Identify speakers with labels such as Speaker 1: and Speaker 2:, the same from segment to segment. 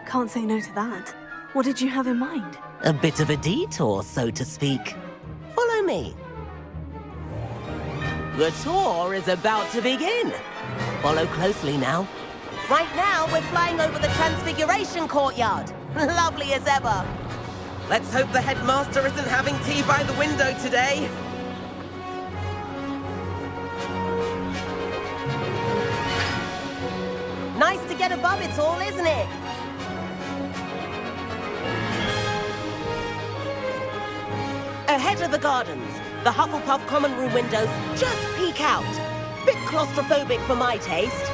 Speaker 1: Can't say no to that. What did you have in mind?
Speaker 2: A bit of a detour, so to speak. Follow me. The tour is about to begin. Follow closely now. Right now, we're flying over the Transfiguration Courtyard. Lovely as ever. Let's hope the headmaster isn't having tea by the window today. Nice to get above it all, isn't it? Ahead of the gardens, the Hufflepuff common room windows just peek out. Bit claustrophobic for my taste.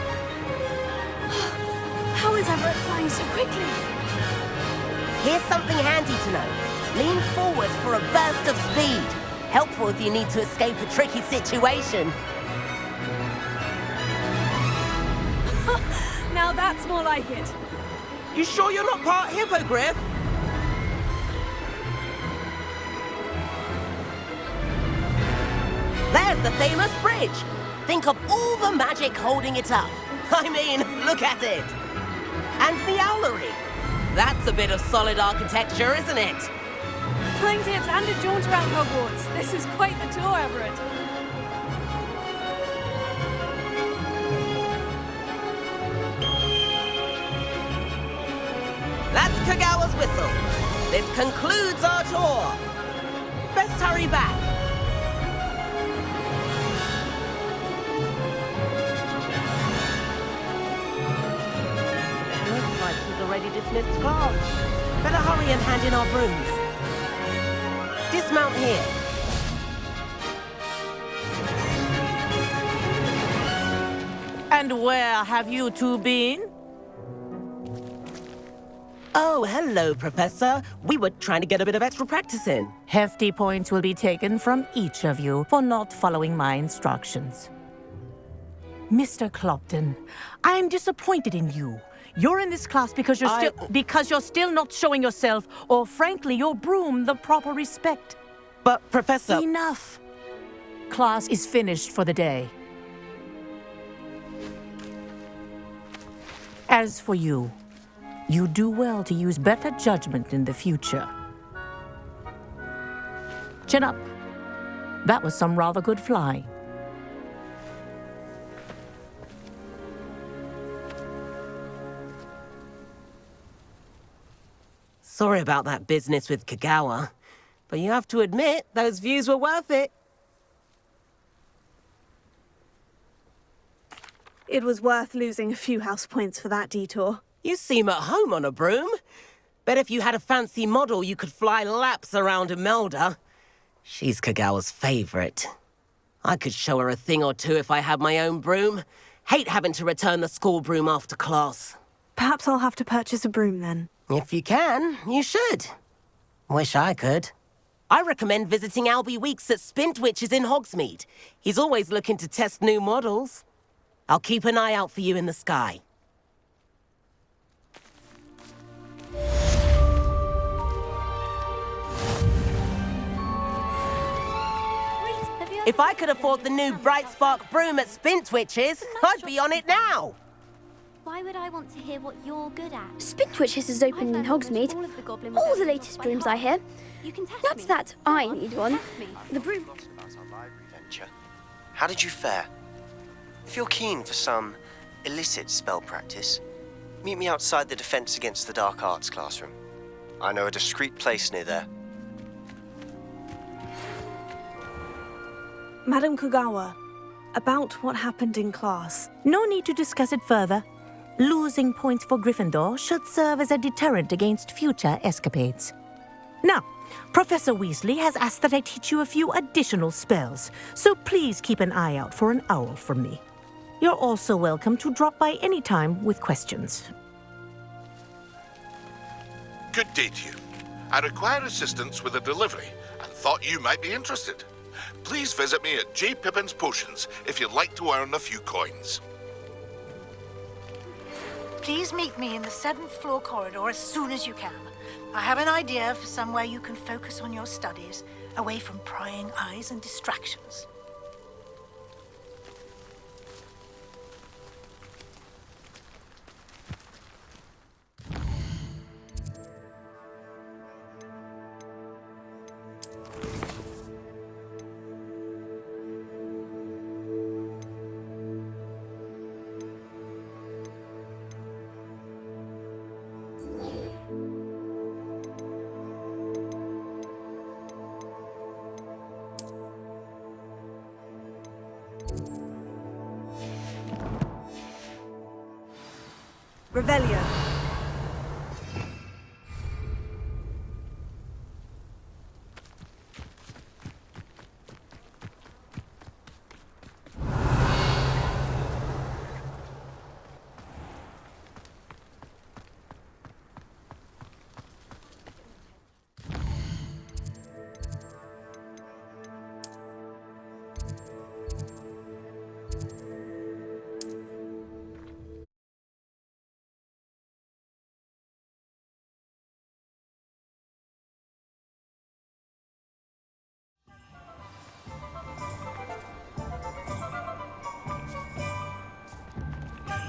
Speaker 1: How is Everett flying so quickly?
Speaker 2: Here's something handy to know. Lean forward for a burst of speed. Helpful if you need to escape a tricky situation.
Speaker 1: Now that's more like it.
Speaker 2: You sure you're not part hippogriff? There's the famous bridge. Think of all the magic holding it up. I mean, look at it. And the owlery. That's a bit of solid architecture, isn't it?
Speaker 1: Flying tips and a jaunt around Hogwarts. This is quite the tour, Everett.
Speaker 2: That's Kagawa's whistle. This concludes our tour. Best hurry back. Looks like she's already dismissed class. Better hurry and hand in our brooms. Dismount here.
Speaker 3: And where have you two been?
Speaker 2: Oh, hello, Professor. We were trying to get a bit of extra practice in.
Speaker 3: Hefty points will be taken from each of you for not following my instructions. Mr. Clopton, I am disappointed in you. You're in this class because you're still not showing yourself, or frankly, your broom, the proper respect.
Speaker 2: But, Professor...
Speaker 3: Enough. Class is finished for the day. As for you, you do well to use better judgment in the future. Chin up. That was some rather good flying.
Speaker 2: Sorry about that business with Kagawa, but you have to admit, those views were worth it.
Speaker 1: It was worth losing a few house points for that detour.
Speaker 2: You seem at home on a broom. Bet if you had a fancy model, you could fly laps around Imelda. She's Kagawa's favorite. I could show her a thing or two if I had my own broom. Hate having to return the school broom after class.
Speaker 1: Perhaps I'll have to purchase a broom then.
Speaker 2: If you can, you should. Wish I could. I recommend visiting Albie Weeks at Spintwitches in Hogsmeade. He's always looking to test new models. I'll keep an eye out for you in the sky. If I could afford the new Bright Spark broom at Spintwitches, I'd be on it now.
Speaker 4: Why would I want to hear what you're good at?
Speaker 5: Spintwitches is open in Hogsmeade. All the latest brooms, I hear.
Speaker 4: You can test
Speaker 5: Not
Speaker 4: me.
Speaker 5: that I need one.
Speaker 4: Test me.
Speaker 5: The broom.
Speaker 6: About our library venture. How did you fare? If you're keen for some illicit spell practice, meet me outside the Defense Against the Dark Arts classroom. I know a discreet place near there.
Speaker 1: Madam Kagawa, about what happened in class.
Speaker 3: No need to discuss it further. Losing points for Gryffindor should serve as a deterrent against future escapades. Now, Professor Weasley has asked that I teach you a few additional spells, so please keep an eye out for an owl from me. You're also welcome to drop by any time with questions.
Speaker 7: Good day to you. I require assistance with a delivery and thought you might be interested. Please visit me at J. Pippin's Potions if you'd like to earn a few coins.
Speaker 8: Please meet me in the 7th floor corridor as soon as you can. I have an idea for somewhere you can focus on your studies, away from prying eyes and distractions.
Speaker 1: Revelio.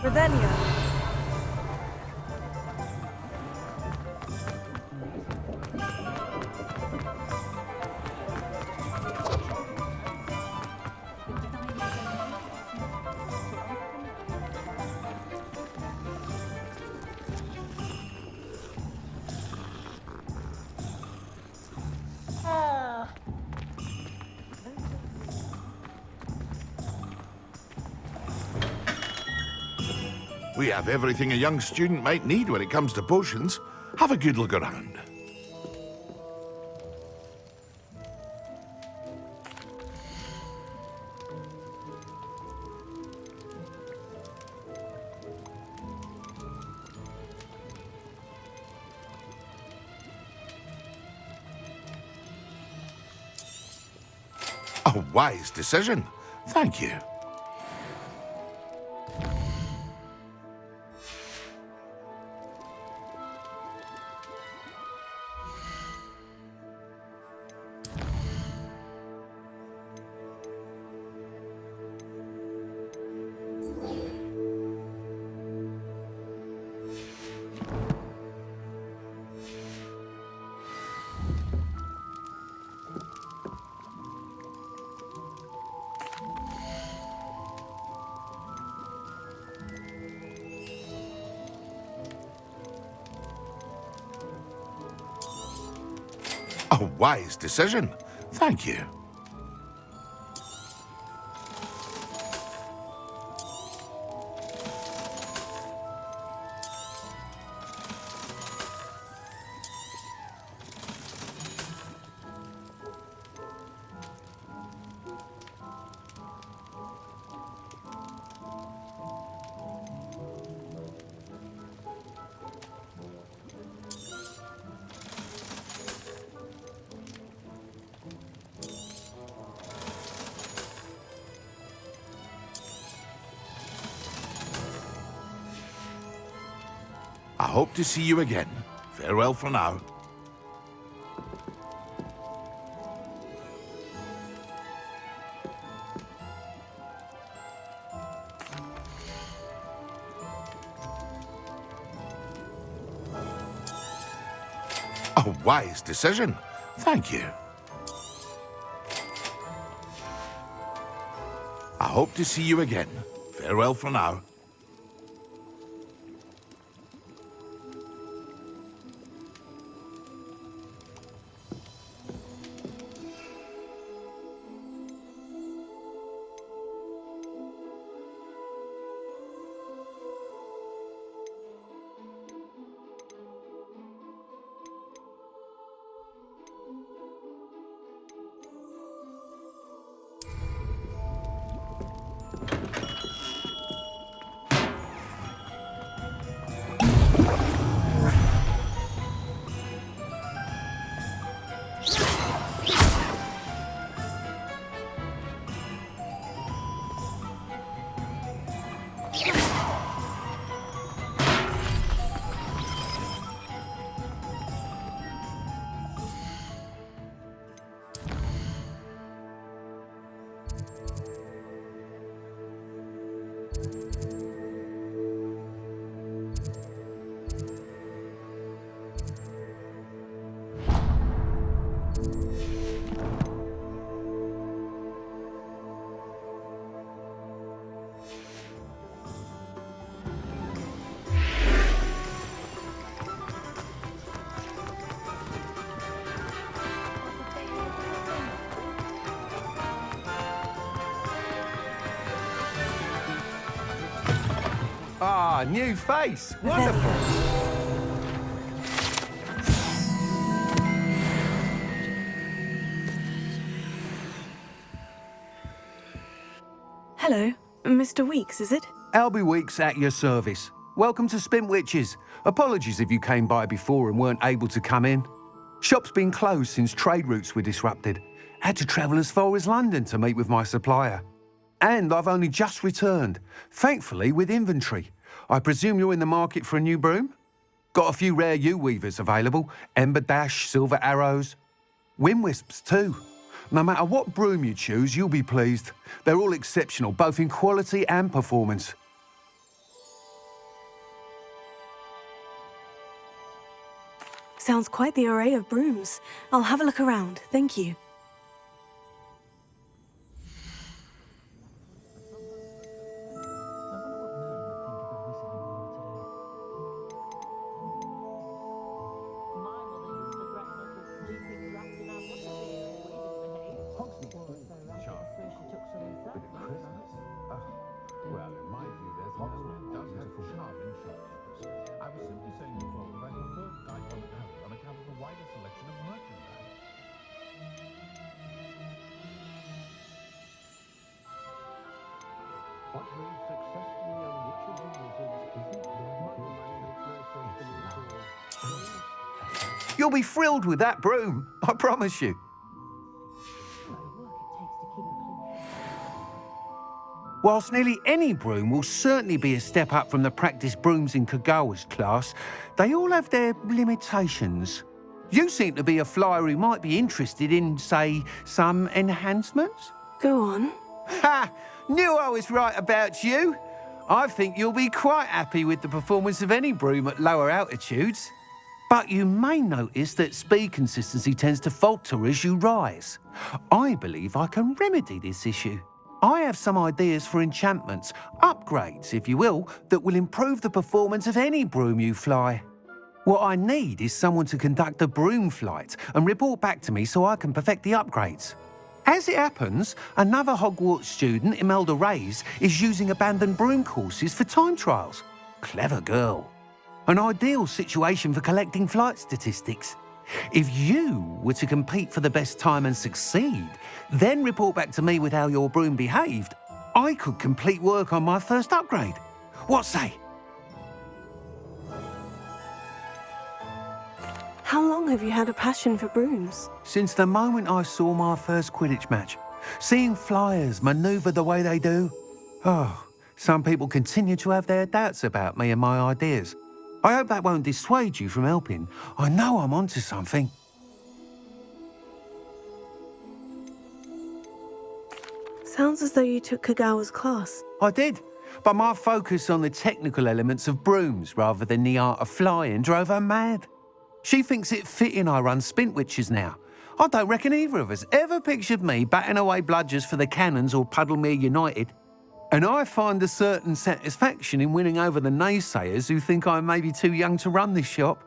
Speaker 1: Revelio.
Speaker 7: We have everything a young student might need when it comes to potions. Have a good look around. A wise decision. Thank you. A wise decision. Thank you. I hope to see you again. Farewell for now. A wise decision. Thank you. I hope to see you again. Farewell for now.
Speaker 9: Ah, new face. Wonderful.
Speaker 1: Hello, Mr. Weeks, is it?
Speaker 9: Albie Weeks at your service. Welcome to Spintwitches. Apologies if you came by before and weren't able to come in. Shop's been closed since trade routes were disrupted. Had to travel as far as London to meet with my supplier. And I've only just returned, thankfully with inventory. I presume you're in the market for a new broom? Got a few rare U-weavers available, Ember Dash, Silver Arrows. Wind Wisps too. No matter what broom you choose, you'll be pleased. They're all exceptional, both in quality and performance.
Speaker 1: Sounds quite the array of brooms. I'll have a look around, thank you.
Speaker 9: Well, in my view, there's no dozens of charming shopkeepers. I was simply saying before that I prefer Guy Bonelli on account of the wider selection of merchandise. What means successfully on Witches and Wizards isn't You'll be thrilled with that broom, I promise you. Whilst nearly any broom will certainly be a step up from the practice brooms in Kagawa's class, they all have their limitations. You seem to be a flyer who might be interested in, say, some enhancements?
Speaker 1: Go on.
Speaker 9: Ha! Knew I was right about you. I think you'll be quite happy with the performance of any broom at lower altitudes. But you may notice that speed consistency tends to falter as you rise. I believe I can remedy this issue. I have some ideas for enchantments, upgrades, if you will, that will improve the performance of any broom you fly. What I need is someone to conduct a broom flight and report back to me so I can perfect the upgrades. As it happens, another Hogwarts student, Imelda Reyes, is using abandoned broom courses for time trials. Clever girl. An ideal situation for collecting flight statistics. If you were to compete for the best time and succeed, then report back to me with how your broom behaved, I could complete work on my first upgrade. What say?
Speaker 1: How long have you had a passion for brooms?
Speaker 9: Since the moment I saw my first Quidditch match, seeing flyers manoeuvre the way they do. Oh, some people continue to have their doubts about me and my ideas. I hope that won't dissuade you from helping. I know I'm onto something.
Speaker 1: Sounds as though you took Kagawa's class.
Speaker 9: I did, but my focus on the technical elements of brooms rather than the art of flying drove her mad. She thinks it fitting I run Spintwitches now. I don't reckon either of us ever pictured me batting away bludgers for the Cannons or Puddlemere United. And I find a certain satisfaction in winning over the naysayers who think I may be too young to run this shop.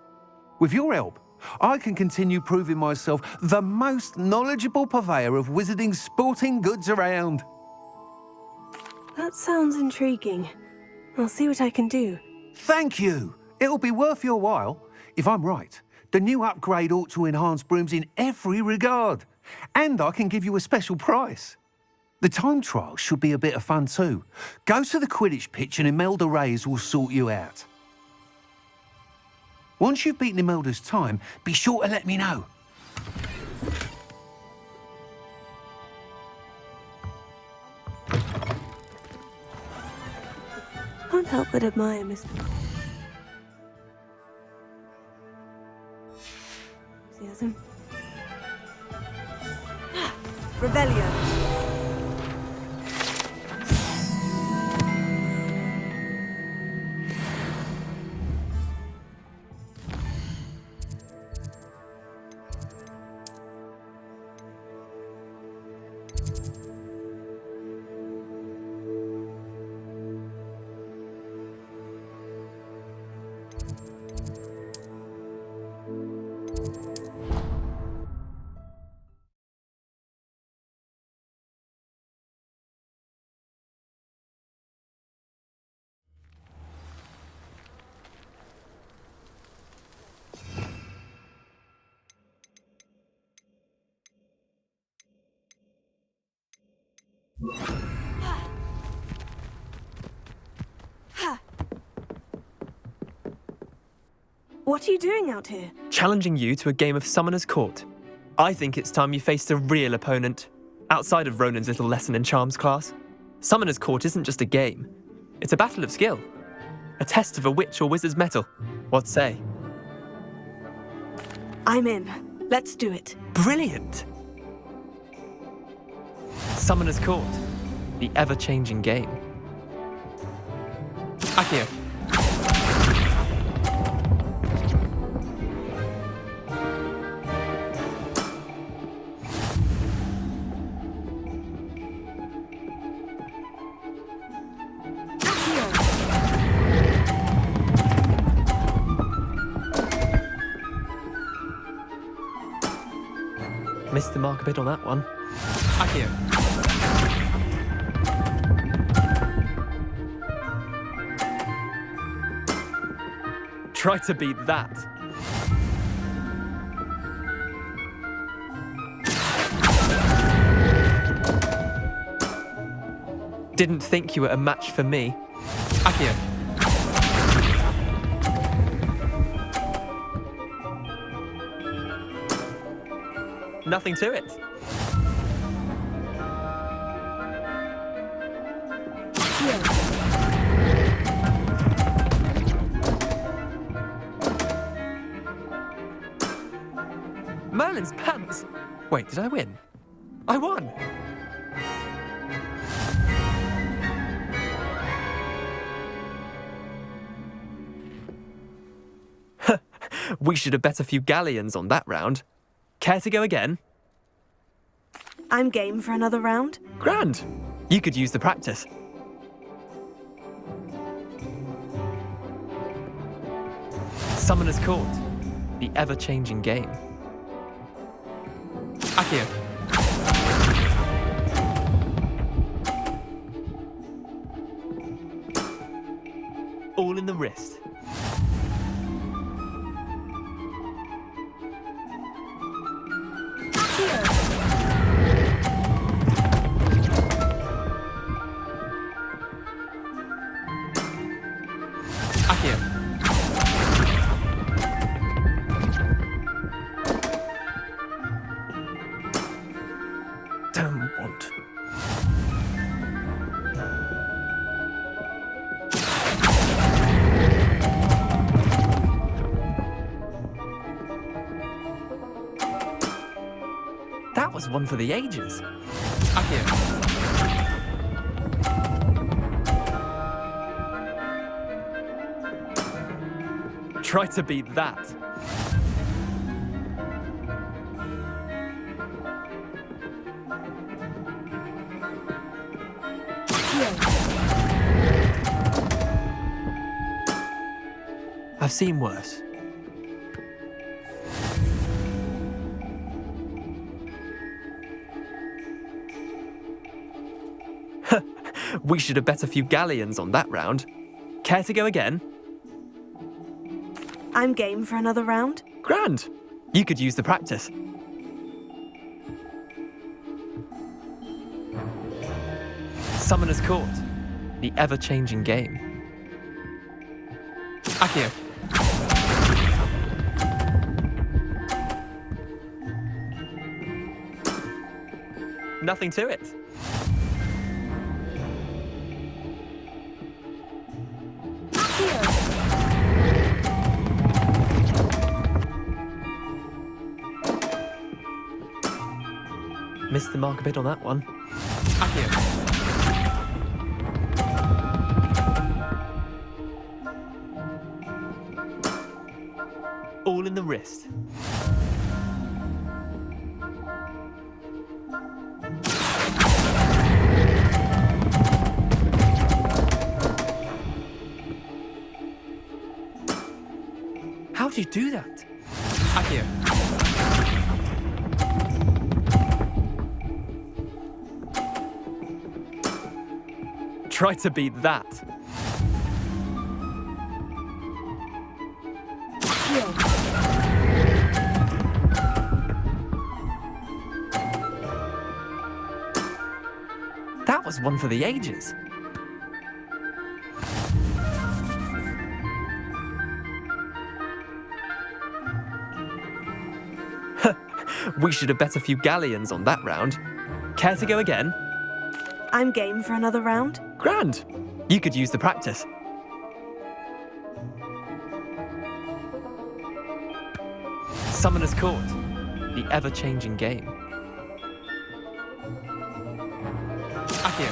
Speaker 9: With your help, I can continue proving myself the most knowledgeable purveyor of wizarding sporting goods around.
Speaker 1: That sounds intriguing. I'll see what I can do.
Speaker 9: Thank you. It'll be worth your while. If I'm right, the new upgrade ought to enhance brooms in every regard. And I can give you a special price. The time trial should be a bit of fun too. Go to the Quidditch pitch and Imelda Reyes will sort you out. Once you've beaten Imelda's time, be sure to let me know.
Speaker 1: Can't help but admire Mr. Enthusiasm. Revelio. What are you doing out here?
Speaker 10: Challenging you to a game of Summoner's Court. I think it's time you faced a real opponent, outside of Ronan's little lesson in charms class. Summoner's Court isn't just a game. It's a battle of skill. A test of a witch or wizard's mettle. What say?
Speaker 1: I'm in. Let's do it.
Speaker 10: Brilliant! Summoner's Court. The ever-changing game. Akio. Missed the mark a bit on that one. Akio. Try to beat that. Didn't think you were a match for me. Akio. Nothing to it. Merlin's pants. Wait, did I win? I won. We should have bet a few galleons on that round. Care to go again?
Speaker 1: I'm game for another round.
Speaker 10: Grand. You could use the practice. Summoner's Court. The ever-changing game. Akio. All in the wrist. That was one for the ages. Akio. Try to beat that. I've seen worse. We should have bet a few galleons on that round. Care to go again?
Speaker 1: I'm game for another round.
Speaker 10: Grand. You could use the practice. Summoner's Court. The ever-changing game. Akio. Nothing to it. Missed the mark a bit on that one. Akio. All in the wrist. How do you do that? Akio. Try to beat that. That was one for the ages. We should have bet a few galleons on that round. Care to go again?
Speaker 1: I'm game for another round.
Speaker 10: Grand. You could use the practice. Summoner's Court, the ever-changing game. Accio.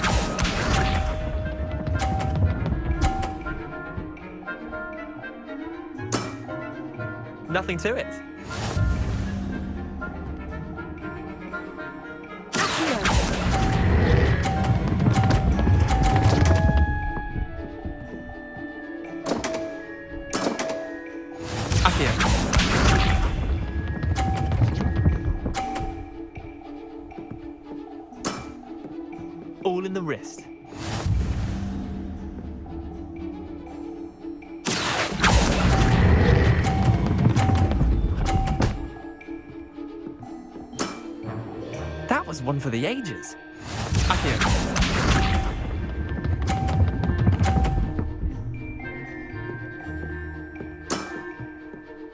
Speaker 10: Nothing to it. Accio. All in the wrist. That was one for the ages. Accio.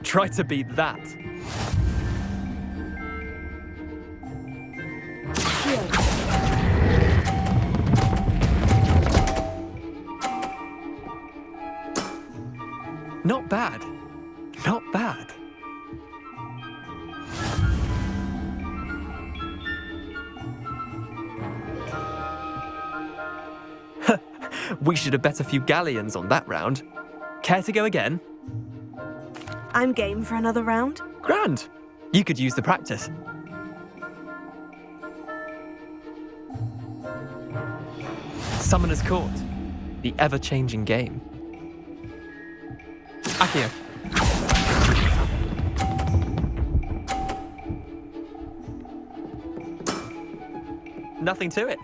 Speaker 10: Try to beat that. Not bad. Not bad. We should have bet a few galleons on that round. Care to go again?
Speaker 1: I'm game for another round.
Speaker 10: Grand. You could use the practice. Summoner's Court, the ever-changing game. Accio. Nothing to it.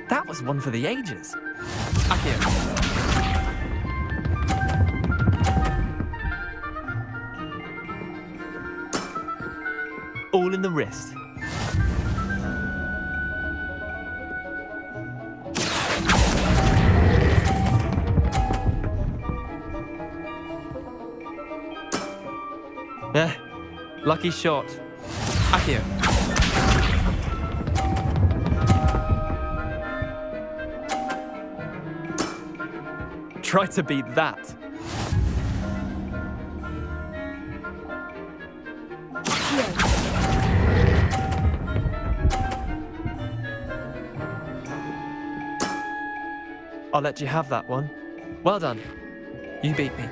Speaker 10: That was one for the ages. Accio. All in the wrist. Lucky shot. Accio. Try to beat that. I'll let you have that one. Well done. You beat me.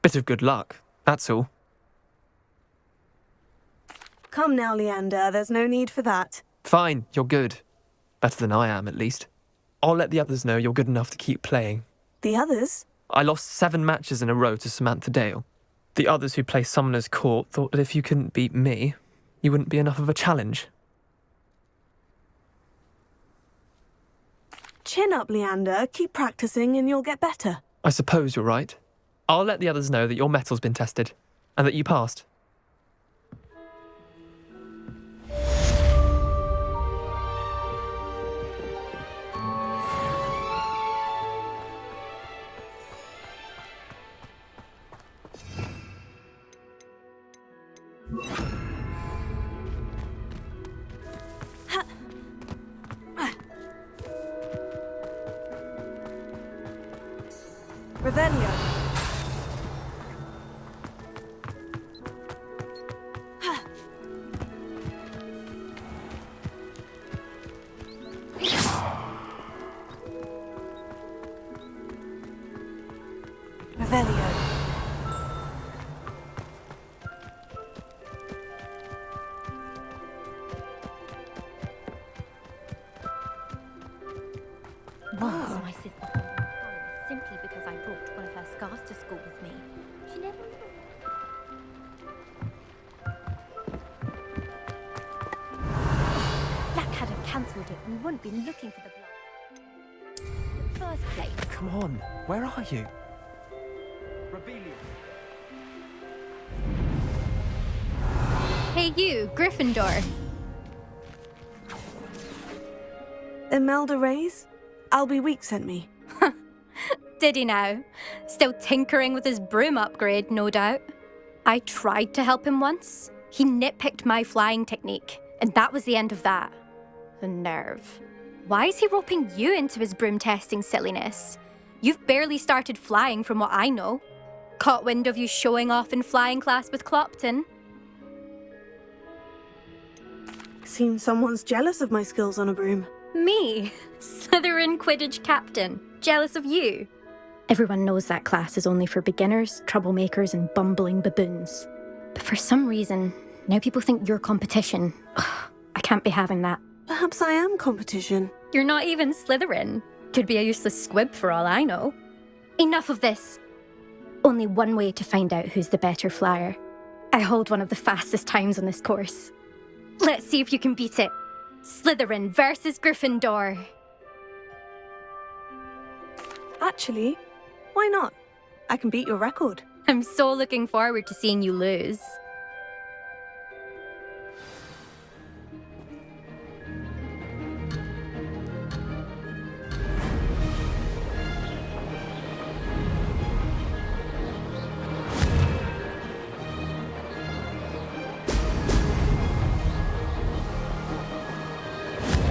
Speaker 10: Bit of good luck, that's all.
Speaker 1: Come now, Leander, there's no need for that.
Speaker 10: Fine, you're good. Better than I am, at least. I'll let the others know you're good enough to keep playing.
Speaker 1: The others?
Speaker 10: I lost 7 matches in a row to Samantha Dale. The others who play Summoner's Court thought that if you couldn't beat me, you wouldn't be enough of a challenge.
Speaker 1: Chin up, Leander. Keep practicing and you'll get better.
Speaker 10: I suppose you're right. I'll let the others know that your metal's been tested, and that you passed.
Speaker 1: Revelio. Revelio.
Speaker 4: Wow. My sister. Simply because I brought one of her scarves to school with me. She never. Black hadn't cancelled it. We wouldn't be looking for the blood. In the first place.
Speaker 10: Come on, where are you?
Speaker 4: Hey you, Gryffindor.
Speaker 1: Imelda Reyes? Albie Week sent me.
Speaker 4: Did he now? Still tinkering with his broom upgrade, no doubt. I tried to help him once. He nitpicked my flying technique, and that was the end of that. The nerve. Why is he roping you into his broom testing silliness? You've barely started flying from what I know. Caught wind of you showing off in flying class with Clopton.
Speaker 1: Seems someone's jealous of my skills on a broom.
Speaker 4: Me? Slytherin Quidditch captain. Jealous of you? Everyone knows that class is only for beginners, troublemakers, and bumbling baboons. But for some reason, now people think you're competition. Ugh, I can't be having that.
Speaker 1: Perhaps I am competition.
Speaker 4: You're not even Slytherin. Could be a useless squib for all I know. Enough of this. Only one way to find out who's the better flyer. I hold one of the fastest times on this course. Let's see if you can beat it. Slytherin versus Gryffindor.
Speaker 1: Actually, why not? I can beat your record.
Speaker 4: I'm so looking forward to seeing you lose.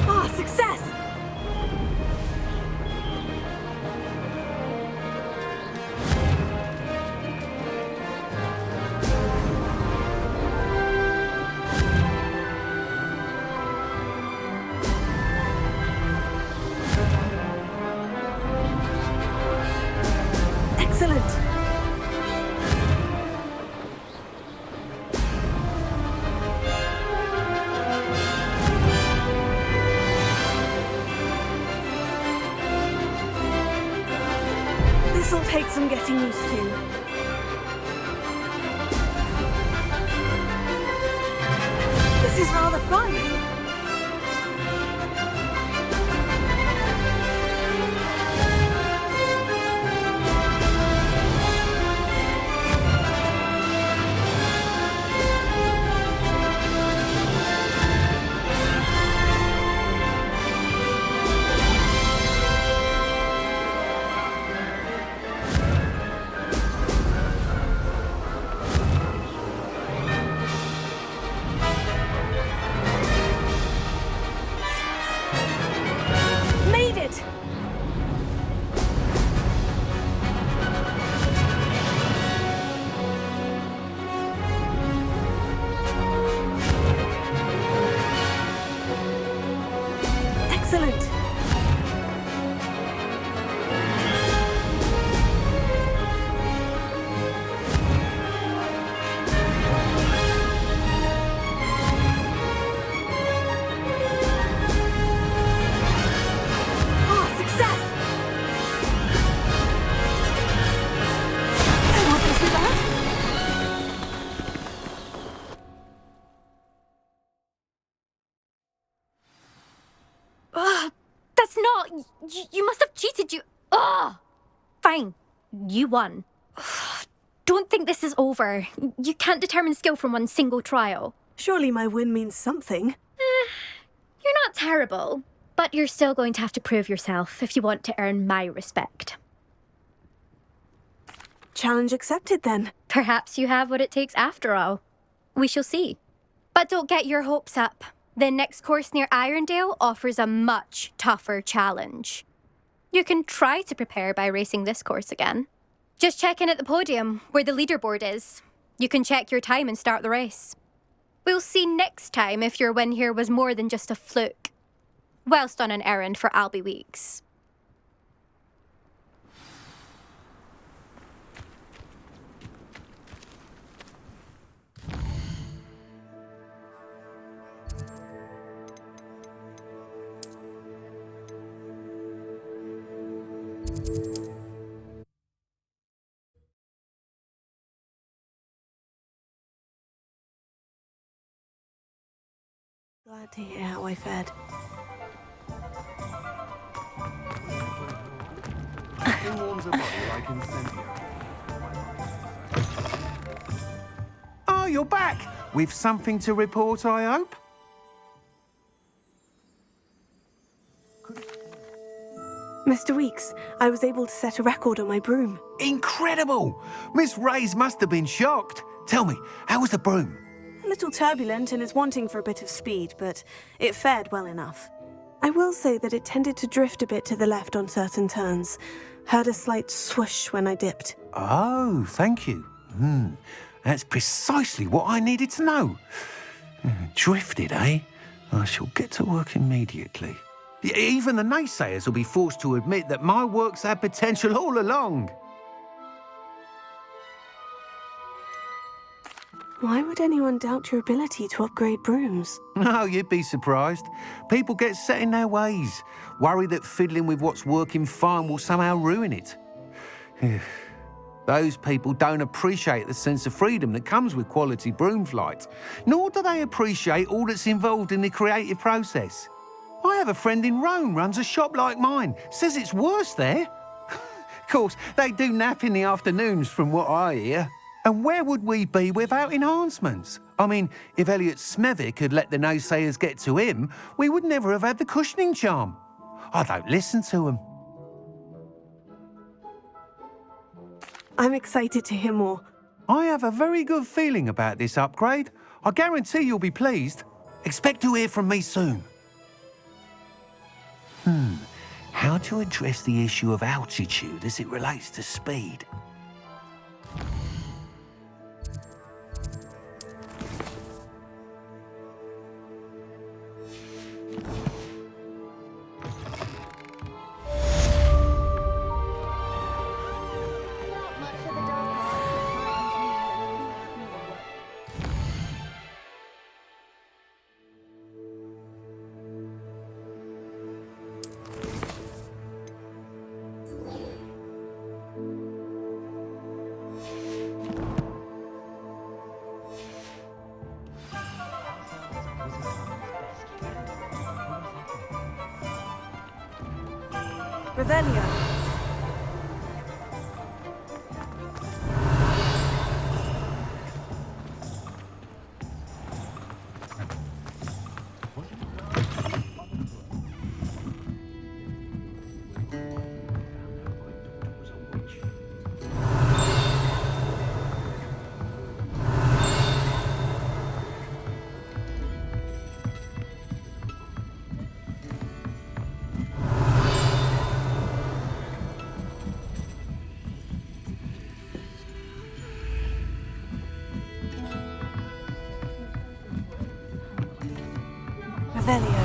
Speaker 1: Ah, success! Excellent! This'll take some getting used to. This is rather fun. Made it! Excellent! Ah, success! That wasn't too bad.
Speaker 4: That's not... You must have cheated, you... Ugh! Fine. You won. Don't think this is over. You can't determine skill from one single trial.
Speaker 1: Surely my win means something.
Speaker 4: You're not terrible, but you're still going to have to prove yourself if you want to earn my respect.
Speaker 1: Challenge accepted then.
Speaker 4: Perhaps you have what it takes after all. We shall see. But don't get your hopes up. The next course near Irondale offers a much tougher challenge. You can try to prepare by racing this course again. Just check in at the podium, where the leaderboard is. You can check your time and start the race. We'll see next time if your win here was more than just a fluke. Whilst on an errand for Albie Weeks.
Speaker 1: Glad to hear how I fared.
Speaker 9: Who warms a body like incendiary? you're back. With something to report, I hope?
Speaker 1: Mr. Weeks, I was able to set a record on my broom.
Speaker 9: Incredible! Miss Ray's must have been shocked. Tell me, how was the broom?
Speaker 1: A little turbulent and is wanting for a bit of speed, but it fared well enough. I will say that it tended to drift a bit to the left on certain turns. Heard a slight swoosh when I dipped.
Speaker 9: Oh, thank you. That's precisely what I needed to know. Drifted, eh? I shall get to work immediately. Even the naysayers will be forced to admit that my work's had potential all along.
Speaker 1: Why would anyone doubt your ability to upgrade brooms?
Speaker 9: No, you'd be surprised. People get set in their ways, worry that fiddling with what's working fine will somehow ruin it. Those people don't appreciate the sense of freedom that comes with quality broom flight, nor do they appreciate all that's involved in the creative process. I have a friend in Rome runs a shop like mine, says it's worse there. Of course, they do nap in the afternoons from what I hear. And where would we be without enhancements? I mean, if Elliot Smethwick had let the naysayers get to him, we would never have had the cushioning charm. I don't listen to them.
Speaker 1: I'm excited to hear more.
Speaker 9: I have a very good feeling about this upgrade. I guarantee you'll be pleased. Expect to hear from me soon. How to address the issue of altitude as it relates to speed?
Speaker 1: Revelio. Revelio.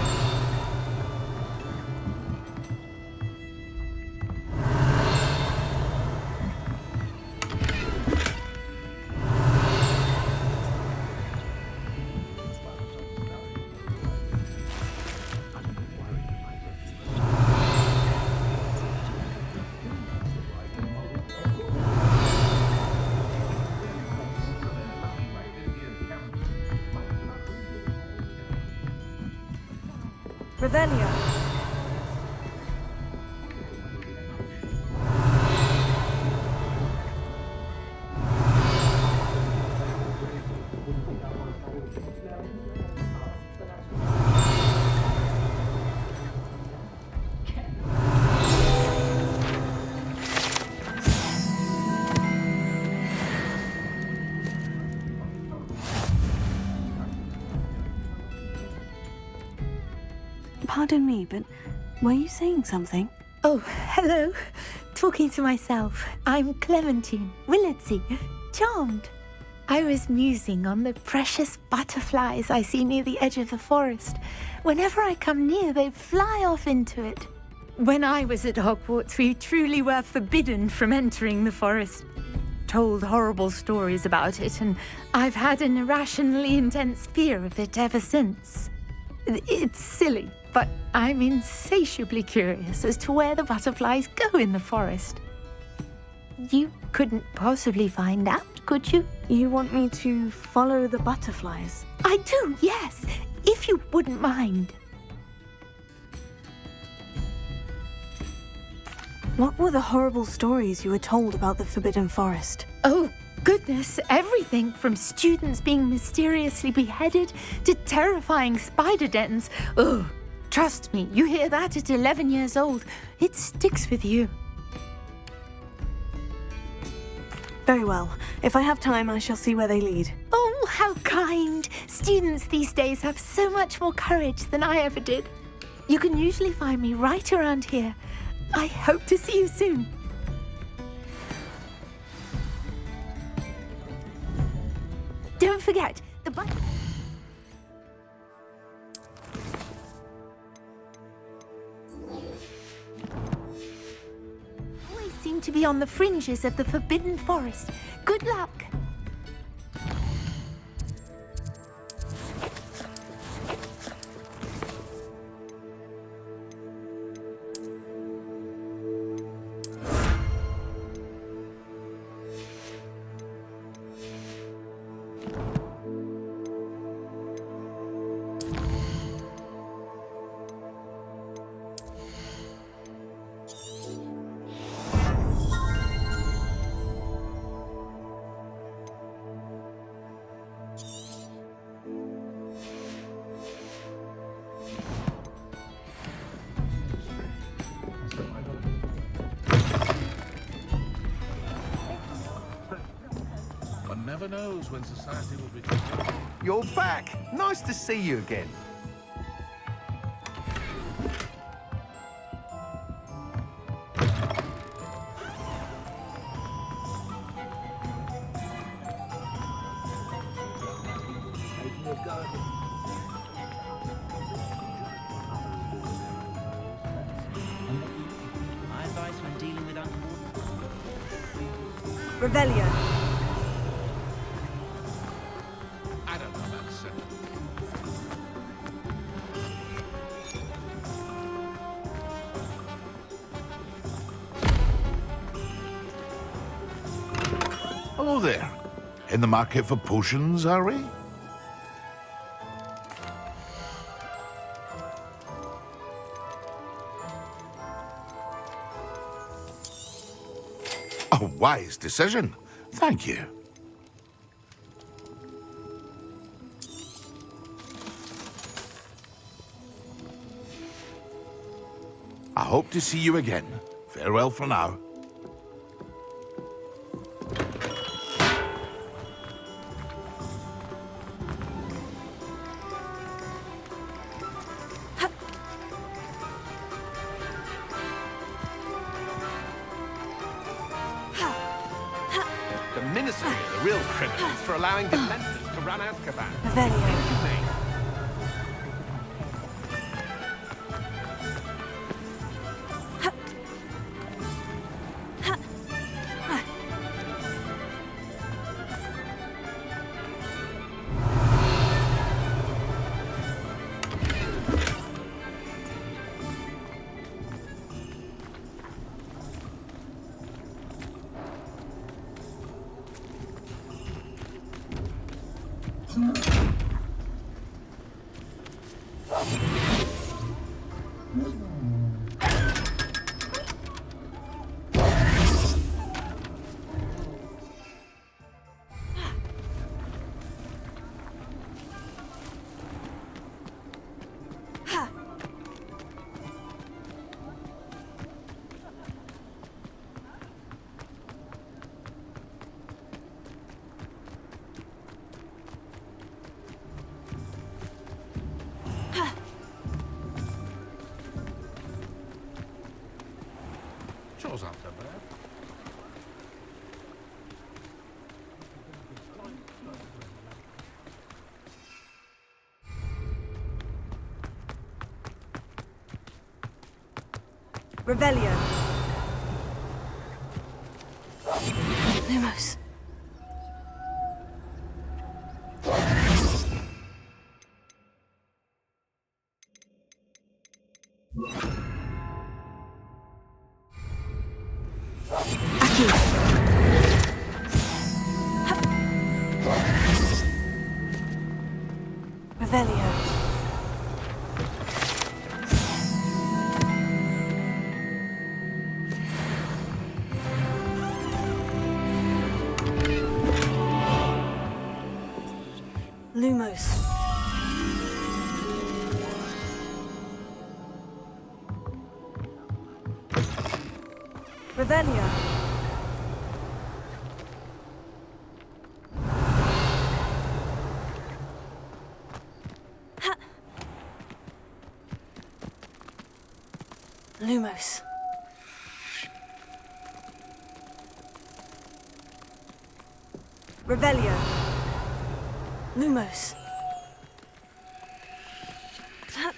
Speaker 1: Revelio. Pardon me, but were you saying something?
Speaker 3: Oh, hello. Talking to myself. I'm Clementine, Willardsey, charmed. I was musing on the precious butterflies I see near the edge of the forest. Whenever I come near, they fly off into it. When I was at Hogwarts, we truly were forbidden from entering the forest. Told horrible stories about it, and I've had an irrationally intense fear of it ever since. It's silly, but I'm insatiably curious as to where the butterflies go in the forest. You couldn't possibly find out, could you?
Speaker 1: You want me to follow the butterflies?
Speaker 3: I do, yes, if you wouldn't mind.
Speaker 1: What were the horrible stories you were told about the Forbidden Forest?
Speaker 3: Oh,
Speaker 11: Goodness, everything from students being mysteriously beheaded to terrifying spider dens. Ugh. Trust me, you hear that at 11 years old, it sticks with you.
Speaker 1: Very well. If I have time, I shall see where they lead.
Speaker 11: Oh, how kind! Students these days have so much more courage than I ever did. You can usually find me right around here. I hope to see you soon. Don't forget, the button... always seem to be on the fringes of the Forbidden Forest. Good luck!
Speaker 7: One never knows when society will be...
Speaker 9: You're back. Nice to see you again.
Speaker 12: My advice when dealing with
Speaker 1: Revelio.
Speaker 7: I don't know, that's it. Hello there. In the market for potions, are we? A wise decision. Thank you. I hope to see you again. Farewell for now.
Speaker 9: The Ministry are the real criminals for allowing Dementors to run Azkaban.
Speaker 1: Revelio.
Speaker 7: Chores aren't so bad.
Speaker 1: Revelio. Lumos. Revelio. Lumos. Revelio. Ha. Lumos. Revelio. Lumos. Ha.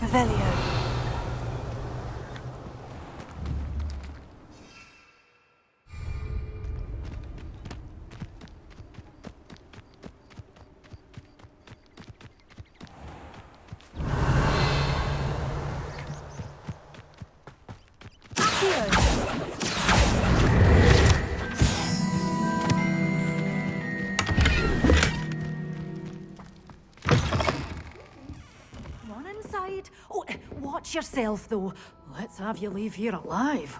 Speaker 1: Revelio.
Speaker 11: Come on inside. Oh, watch yourself, though. Let's have you leave here alive.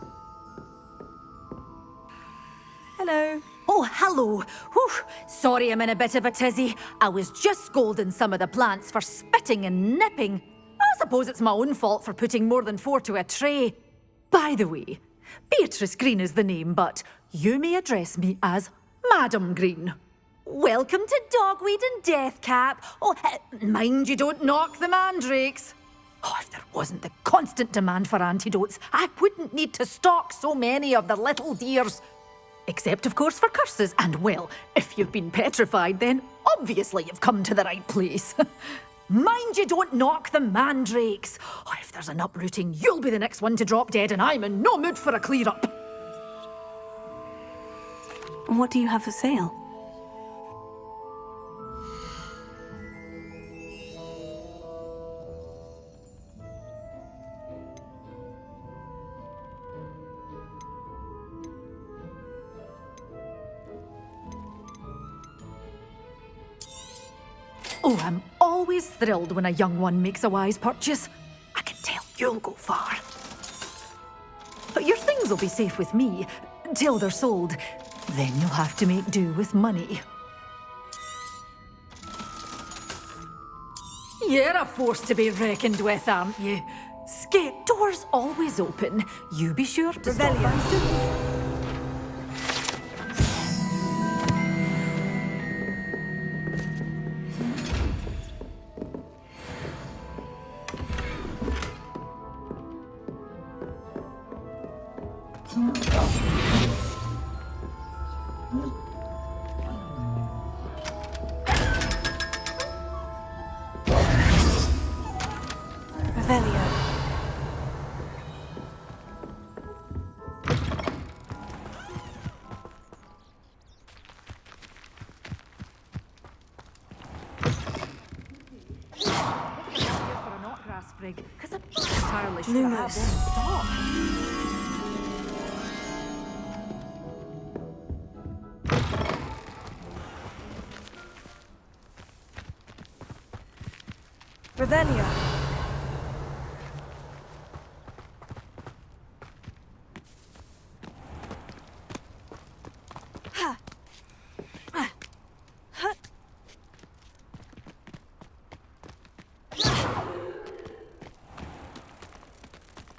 Speaker 1: Hello.
Speaker 11: Oh, hello. Whew. Sorry I'm in a bit of a tizzy. I was just scolding some of the plants for spitting and nipping. I suppose it's my own fault for putting more than 4 to a tray. By the way, Beatrice Green is the name, but you may address me as Madam Green. Welcome to Dogweed and Deathcap. Oh, mind you don't knock the mandrakes. Oh, if there wasn't the constant demand for antidotes, I wouldn't need to stock so many of the little dears. Except, of course, for curses. And, well, if you've been petrified, then obviously you've come to the right place. Mind you don't knock the mandrakes. Oh, if there's an uprooting, you'll be the next one to drop dead, and I'm in no mood for a clear-up.
Speaker 1: What do you have for sale?
Speaker 11: Oh, I'm always thrilled when a young one makes a wise purchase. I can tell you'll go far. But your things will be safe with me, till they're sold. Then you'll have to make do with money. You're a force to be reckoned with, aren't you? Skate doors always open. You be sure to stop by soon.
Speaker 1: Revelio.
Speaker 11: For a knotgrass sprig, 'cause I'm not entirely sure I have one in stock.
Speaker 1: Revelio.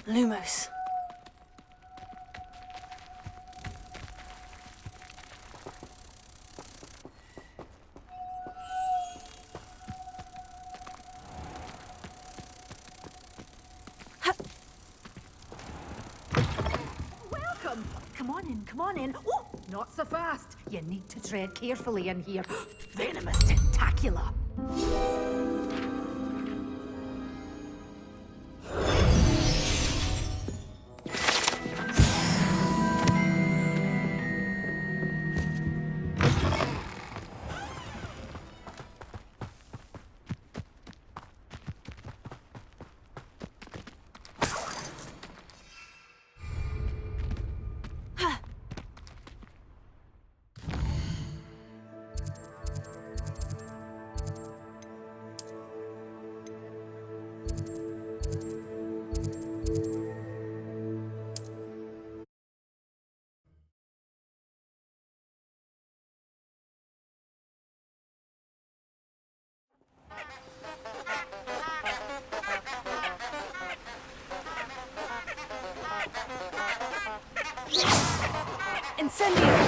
Speaker 1: Lumos.
Speaker 11: Welcome! Come on in, come on in. Oh, not so fast. You need to tread carefully in here. Venomous tentacula.
Speaker 1: Incendio!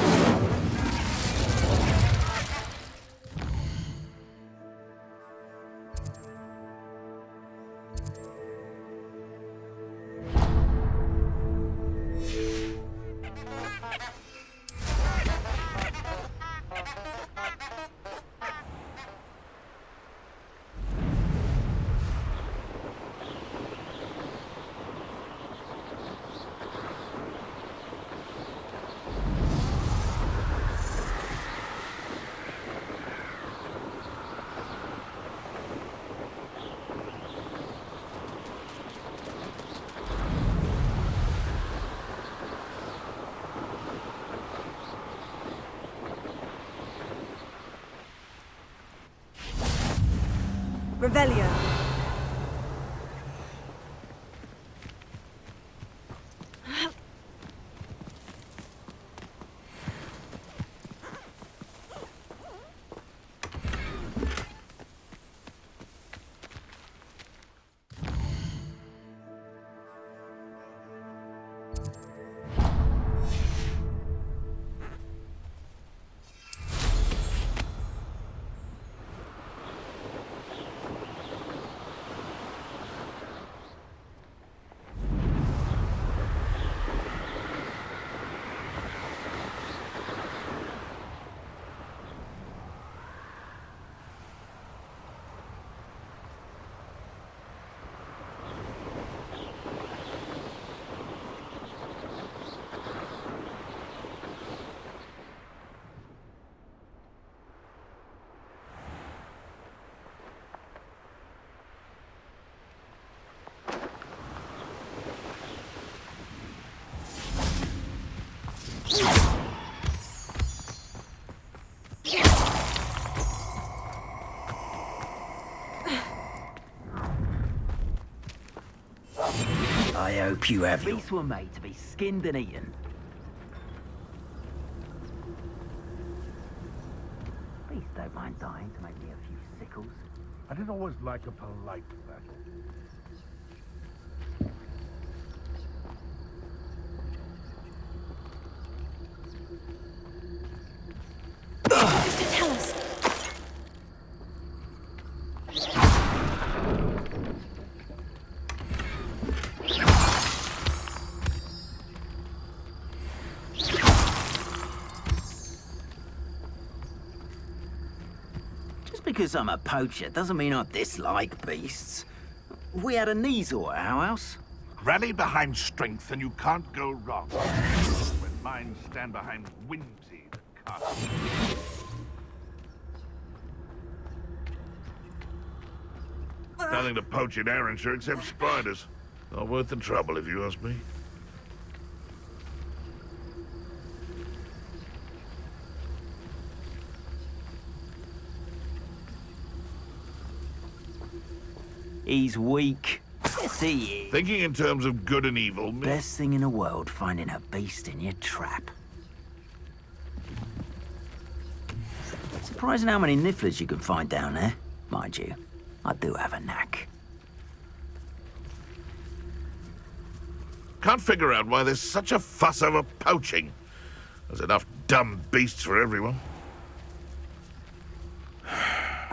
Speaker 1: Revelio.
Speaker 12: I hope you have. These were made to be skinned and eaten. Please don't mind dying to make me a few sickles.
Speaker 7: I didn't always like a polite battle.
Speaker 1: Mr. Tellus.
Speaker 12: Just because I'm a poacher doesn't mean I dislike beasts. We had a Kneazor at our house.
Speaker 7: Rally behind strength and you can't go wrong. When mine stand behind whimsy, the castle. Nothing to poach in Arrynshire except spiders. Not worth the trouble, if you ask me.
Speaker 12: He's weak. Yes, he is.
Speaker 7: Thinking in terms of good and evil.
Speaker 12: Best thing in the world, finding a beast in your trap. Surprising how many nifflers you can find down there. Mind you, I do have a knack.
Speaker 7: Can't figure out why there's such a fuss over poaching. There's enough dumb beasts for everyone.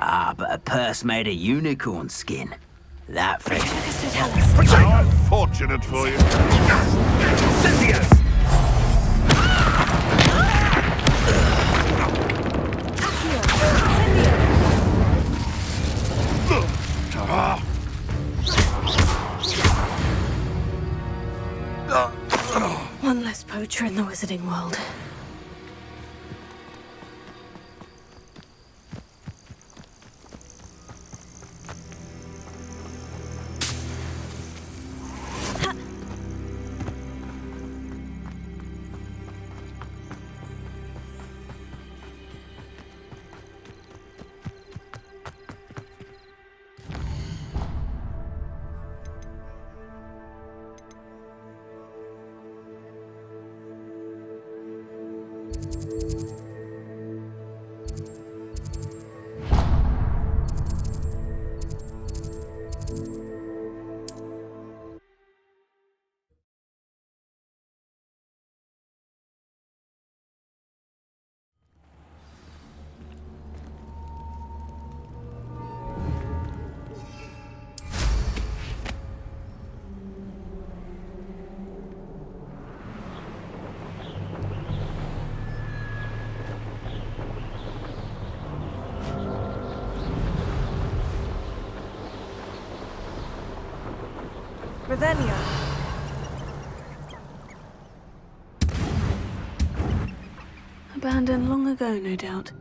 Speaker 12: Ah, but a purse made of unicorn skin. That fetches.
Speaker 1: Mr. Tellus.
Speaker 7: How unfortunate for you. Cynthia's!
Speaker 1: One less poacher in the wizarding world. Revelio. Abandoned long ago, no doubt.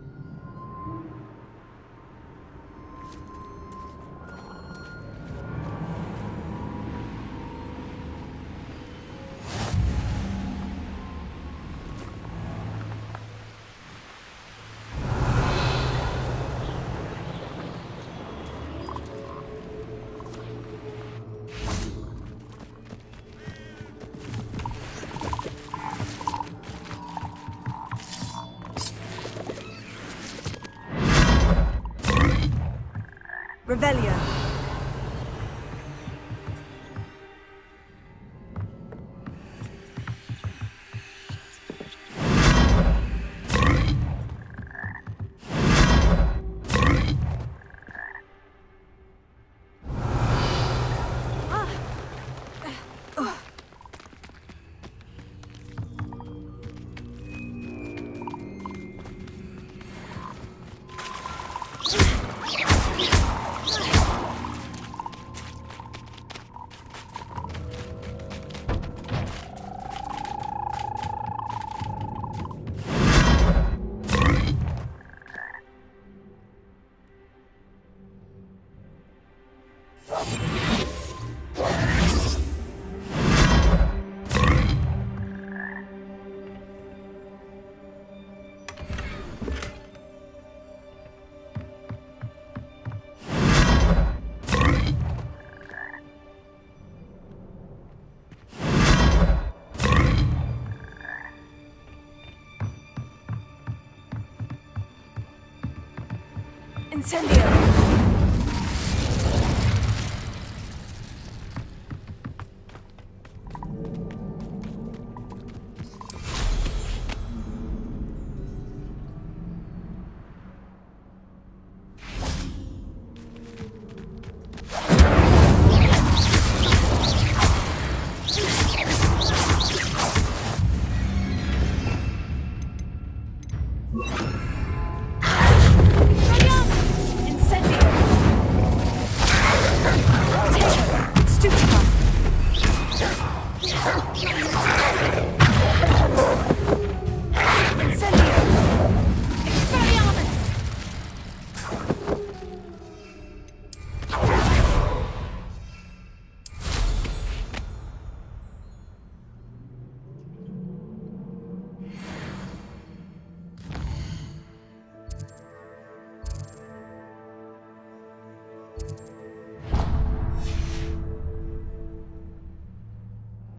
Speaker 1: Revelio. Incendio!